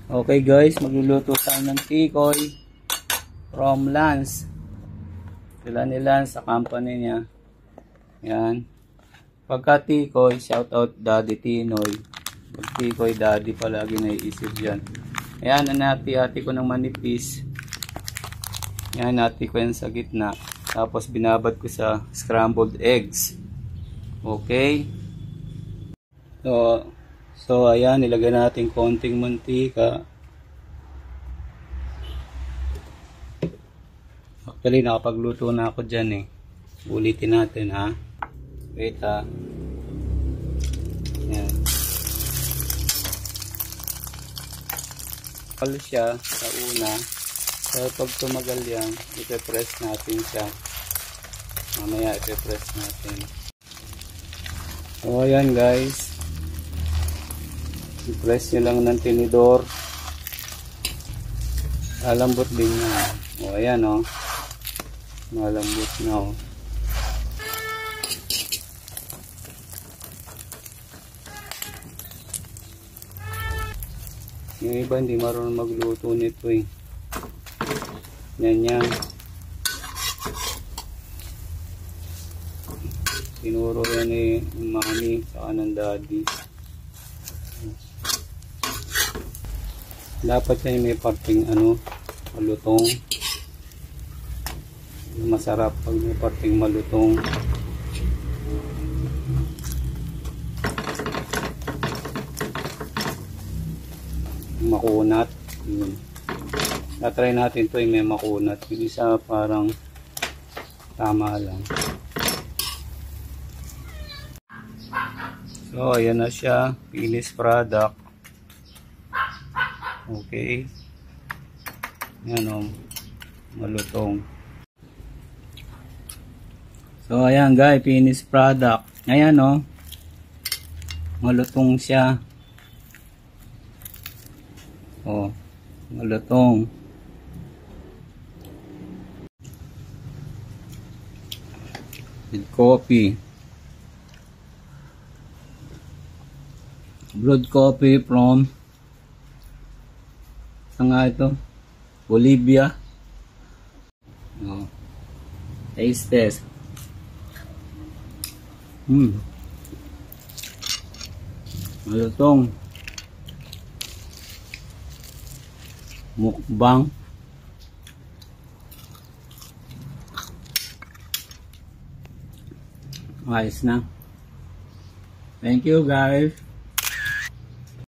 Okay guys, magluluto tayo ng tikoy from Lance. Sila ni Lance sa company niya. Yan. Pagka tikoy, shout out Daddy Tinoy. Pag tikoy, Daddy palagi naiisip yan. Ayan, anati-hati ko ng manipis. Yan, hati ko yan sa gitna. Tapos binabad ko sa scrambled eggs. Okay. So ayan, nilagay natin konting mantika. Actually, nakapagluto na ako dyan eh. Ulitin natin ha. Wait ha. Ayan. Kapal siya sa una. So pag tumagal yan, ipe-press natin siya. Mamaya ipe-press natin. So ayan guys. I-press nyo lang ng tinidor. Malambot din na. O ayan o. Malambot na o. Yung iba hindi marunong magluto nito eh. Yan yan. Tinuro yan eh mami saka ng daddy. Dapat yan may parting malutong. Masarap pag may parting malutong. Makunat. Na-try natin to yung may makunat. Yung isa parang tama lang. So ayan na siya, finished product. Okay. Yan o, malutong. So ayan guys, finished product. Ayan o, malutong siya. O, malutong. With coffee. Brewed coffee from saan nga ito? Bolivia. Taste test. Malutong. Mukbang. Ayos na. Thank you guys.